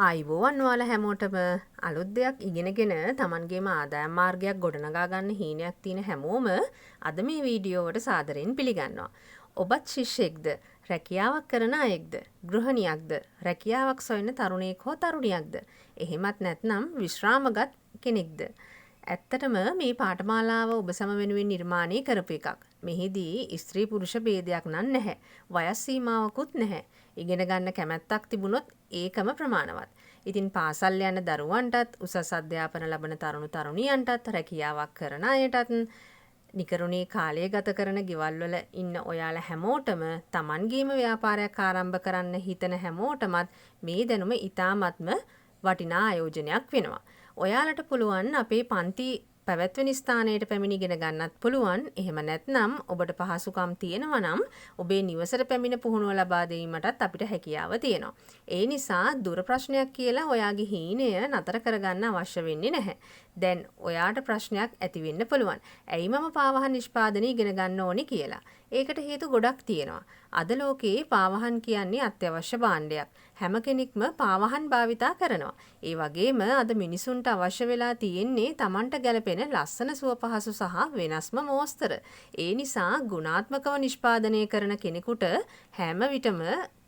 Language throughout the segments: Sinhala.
ආයිබෝවන් ඔයාලා හැමෝටම අලුත් දෙයක් ඉගෙනගෙන Tamanගේම ආදායම් මාර්ගයක් ගොඩනගා ගන්න හීනයක් තියෙන හැමෝම අද මේ වීඩියෝවට සාදරයෙන් පිළිගන්නවා. ඔබත් ශිෂ්‍යයෙක්ද, රැකියාවක් කරන අයෙක්ද, ගෘහණියක්ද, රැකියාවක් සොයන තරුණයෙක් හෝ තරුණියක්ද, එහෙමත් නැත්නම් විශ්‍රාමගත් කෙනෙක්ද? ඇත්තටම මේ පාඨමාලාව ඔබ සම වෙනුවෙන් නිර්මාණය කරපු එකක්. මෙහිදී ස්ත්‍රී පුරුෂ ભેදයක් නම් නැහැ. වයස් සීමාවකුත් නැහැ. ඉගෙන ගන්න කැමැත්තක් තිබුණොත් ඒකම ප්‍රමාණවත්. ඉතින් පාසල් යන දරුවන්ටත්, උසස් අධ්‍යාපන ලබන තරුණ තරුණියන්ටත්, රැකියාවක් කරන අයටත්, නිකරුණේ කාලය ගත කරන ගෙවල් වල ඉන්න ඔයාලා හැමෝටම Tamanගේම ව්‍යාපාරයක් ආරම්භ කරන්න හිතන හැමෝටමත් මේ දැනුම ඉතාමත්ම වටිනා ආයෝජනයක් වෙනවා. ඔයාලට පුළුවන් අපේ පන්ති පැවැත්වෙන ස්ථානයට පැමිණ ඉගෙන ගන්නත් පුළුවන්. එහෙම නැත්නම් ඔබට පහසුකම් තියෙනවා නම් ඔබේ නිවසට පැමිණ පුහුණුව ලබා දීමටත් අපිට හැකියාව තියෙනවා. ඒ නිසා දුර ප්‍රශ්නයක් කියලා ඔයාගේ හීනය නතර කරගන්න අවශ්‍ය වෙන්නේ නැහැ. දැන් ඔයාට ප්‍රශ්නයක් ඇති වෙන්න පුළුවන්. ඇයි මම පාවහන් නිෂ්පාදනය ඉගෙන ගන්න ඕනේ කියලා? ඒකට හේතු ගොඩක් තියෙනවා. අද ලෝකේ පාවහන් කියන්නේ අත්‍යවශ්‍ය භාණ්ඩයක්. හැම කෙනෙක්ම පාවහන් භාවිතා කරනවා. ඒ වගේම අද මිනිසුන්ට අවශ්‍ය වෙලා තියෙන්නේ Tamanට ගැලපෙන ලස්සන සුව පහසු සහ වෙනස්ම මෝස්තර. ඒ නිසා ගුණාත්මකව නිෂ්පාදනය කරන කෙනෙකුට හැම විටම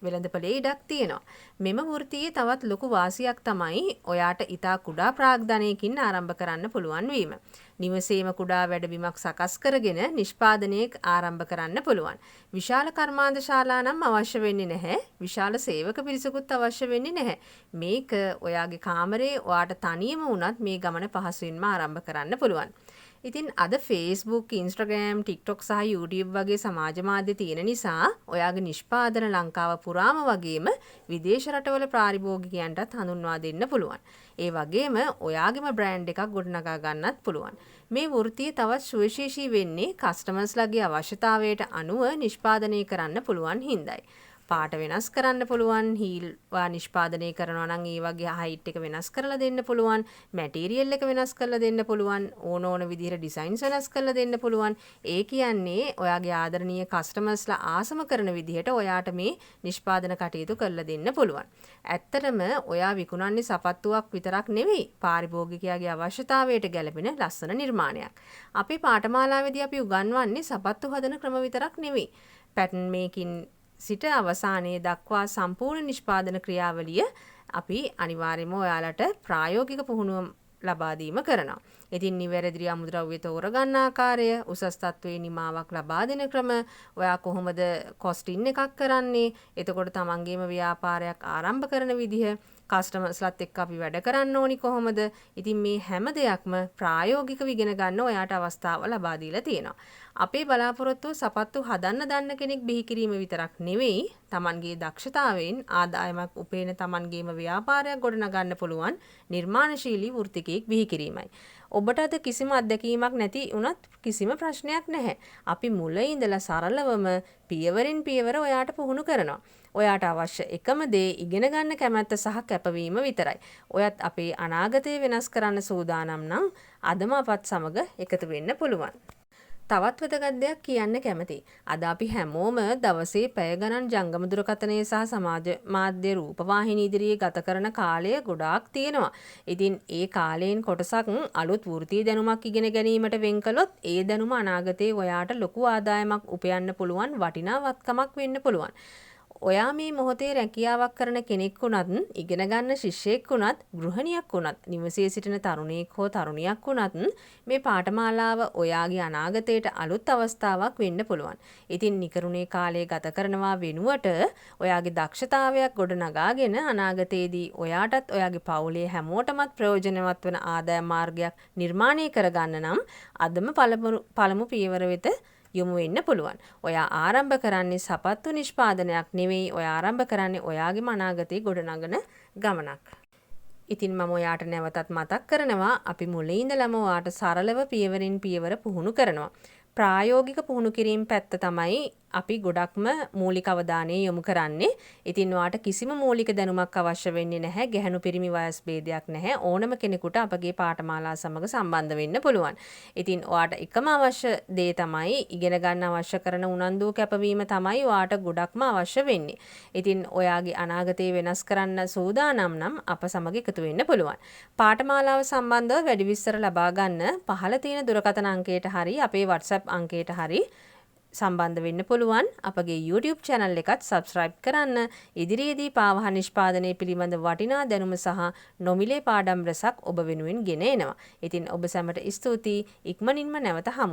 වෙළඳපොලේ ඉඩක් තියෙනවා. මෙම වෘත්තියේ තවත් ලොකු වාසියක් තමයි ඔයාට ඊටා කුඩා ප්‍රාග්ධනයකින් ආරම්භ කරන්න පුළුවන් වීම. නිවසේම කුඩා වැඩබිමක් සකස් කරගෙන නිෂ්පාදනයක් ආරම්භ කරන්න පුළුවන්. විශාල කර්මාන්ත ශාලා නම් අවශ්‍ය වෙන්නේ නැහැ. විශාල සේවක පිරිසකුත් අවශ්‍ය වෙන්නේ නැහැ. මේක ඔයාගේ කාමරේ ඔයාට තනියම වුණත් මේ ගමන පහසුවෙන්ම ආරම්භ කරන්න පුළුවන්. ඉතින් අද Facebook, Instagram, TikTok සහ YouTube වගේ සමාජ මාධ්‍ය තියෙන නිසා ඔයාගේ නිෂ්පාදන ලංකාව පුරාම වගේම විදේශ රටවල පාරිභෝගිකයන්ටත් හඳුන්වා දෙන්න පුළුවන්. ඒ වගේම ඔයාගේම බ්‍රෑන්ඩ් එකක් ගොඩනගා ගන්නත් පුළුවන්. මේ වෘත්තිය තවත් සුවිශේෂී වෙන්නේ කස්ටමර්ස්ලාගේ අවශ්‍යතාවයට අනුව නිෂ්පාදනය කරන්න පුළුවන් හින්දායි. පාට වෙනස් කරන්න පුළුවන්, හීල් නිෂ්පාදනය කරනවා නම් ඒ වගේ හයිට් එක වෙනස් කරලා දෙන්න පුළුවන්, මැටීරියල් එක වෙනස් කරලා දෙන්න පුළුවන්, ඕන විදිහට ඩිසයින්ස් වෙනස් කරලා දෙන්න පුළුවන්. ඒ කියන්නේ ඔයාගේ ආදරණීය කස්ටමර්ස්ලා ආසම කරන විදිහට ඔයාට මේ නිෂ්පාදන කටයුතු කරලා දෙන්න පුළුවන්. ඇත්තටම ඔයා විකුණන්නේ සපත්තුවක් විතරක් නෙවෙයි, පාරිභෝගිකයාගේ අවශ්‍යතාවයට ගැලපෙන ලස්සන නිර්මාණයක්. අපේ පාඨමාලාවේදී අපි උගන්වන්නේ සපත්තු හදන ක්‍රම විතරක් නෙවෙයි. පැටර්න් මේකින් සිට අවසානයේ දක්වා සම්පූර්ණ නිෂ්පාදන ක්‍රියාවලිය අපි අනිවාර්යයෙන්ම ඔයාලට ප්‍රායෝගික පුහුණුව ලබා දීම කරනවා. ඉතින් නිවැරදි අමුද්‍රව්‍ය තෝරගන්න ආකාරය, උසස් තත්වයේ නිමාවක් ලබා දෙන ක්‍රම, ඔයා කොහොමද කොස්ටින් එකක් කරන්නේ, එතකොට තමන්ගේම ව්‍යාපාරයක් ආරම්භ කරන විදිහ, කස්ටමර්ස්ලාත් එක්ක අපි වැඩ කරන්න ඕනි කොහොමද? ඉතින් මේ හැම දෙයක්ම ප්‍රායෝගිකව ඉගෙන ගන්න ඔයාට අවස්ථාව ලබා දීලා තියෙනවා. අපේ බලාපොරොත්තුව සපත්තු හදන්න දන්න කෙනෙක් බිහි කිරීම විතරක් නෙවෙයි, තමන්ගේ දක්ෂතාවයෙන් ආදායමක් උපයන තමන්ගේම ව්‍යාපාරයක් ගොඩනගන්න පුළුවන් නිර්මාණශීලී වෘත්තිකයෙක් බිහි කිරීමයි. ඔබට අද කිසිම අත්දැකීමක් නැති වුණත් කිසිම ප්‍රශ්නයක් නැහැ. අපි මුල ඉඳලා සරලවම පියවරෙන් පියවර ඔයාට පුහුණු කරනවා. ඔයාට අවශ්‍ය එකම දේ ඉගෙන ගන්න කැමැත්ත සහ කැපවීම විතරයි. ඔයත් අපේ අනාගතය වෙනස් කරන්න සූදානම් නම් අදම අපත් සමග එකතු වෙන්න පුළුවන්. තවත් වැදගත් දෙයක් කියන්න කැමතියි. අද අපි හැමෝම දවසේ පැය ගණන් ජංගම දුරකථනයේ සහ සමාජ මාධ්‍ය රූපවාහිනී ඉදිරියේ ගත කරන කාලය ගොඩාක් තියෙනවා. ඉතින් ඒ කාලයෙන් කොටසක් අලුත් වෘත්තීය දැනුමක් ඉගෙන ගැනීමට වෙන් කළොත් ඒ දැනුම අනාගතයේ ඔයාට ලොකු ආදායමක් උපයන්න පුළුවන් වටිනා වත්කමක් වෙන්න පුළුවන්. ඔයා මේ මොහොතේ රැකියාවක් කරන කෙනෙක් වුණත්, ඉගෙන ගන්න ශිෂ්‍යයෙක් වුණත්, ගෘහණියක් වුණත්, නිවසේ සිටින තරුණයෙක් හෝ තරුණියක් වුණත් මේ පාඨමාලාව ඔයාගේ අනාගතයට අලුත් අවස්ථාවක් වෙන්න පුළුවන්. ඉතින් නිකරුණේ කාලය ගත කරනවා වෙනුවට ඔයාගේ දක්ෂතාවයක් ගොඩනගාගෙන අනාගතයේදී ඔයාටත් ඔයාගේ පවුලේ හැමෝටමත් ප්‍රයෝජනවත් වන ආදායම් මාර්ගයක් නිර්මාණය කරගන්න නම් අදම පළමු පියවර වෙත යොමු වෙන්න පුළුවන්. ඔයා ආරම්භ කරන්නේ සපත්තු නිෂ්පාදනයක් නෙවෙයි, ඔයා ආරම්භ කරන්නේ ඔයාගේ අනාගතේ ගොඩනගන ගමනක්. ඉතින් මම ඔයාට නැවතත් මතක් කරනවා, අපි මුලින් ඉඳලම ඔයාට සරලව පියවරින් පියවර පුහුණු කරනවා. ප්‍රායෝගික පුහුණු කිරීම පැත්ත තමයි අපි ගොඩක්ම මූලික අවධානය යොමු කරන්නේ. ඉතින් ඔයාට කිසිම මූලික දැනුමක් අවශ්‍ය වෙන්නේ නැහැ. ගැහැණු පිරිමි වයස් ભેදයක් නැහැ. ඕනම කෙනෙකුට අපගේ පාඨමාලා සමග සම්බන්ධ වෙන්න පුළුවන්. ඉතින් ඔයාට එකම අවශ්‍ය දේ තමයි ඉගෙන ගන්න අවශ්‍ය කරන උනන්දුව කැපවීම තමයි ඔයාට ගොඩක්ම අවශ්‍ය වෙන්නේ. ඉතින් ඔයාගේ අනාගතය වෙනස් කරන්න සූදානම් නම් අප සමග එකතු වෙන්න පුළුවන්. පාඨමාලාව සම්බන්ධව වැඩි විස්තර ලබා ගන්න පහළ තියෙන දුරකථන අංකයට හරි අපේ WhatsApp අංකයට හරි සම්බන්ධ වෙන්න පුළුවන්. අපගේ YouTube channel එකත් subscribe කරන්න. ඉදිරියේදී පාවහන් නිෂ්පාදනය පිළිබඳ වටිනා දැනුම සහ නොමිලේ පාඩම් රසක් ඔබ වෙනුවෙන් ගෙන එනවා. ඉතින් ඔබ සැමට ස්තුතියි. ඉක්මනින්ම නැවත හමු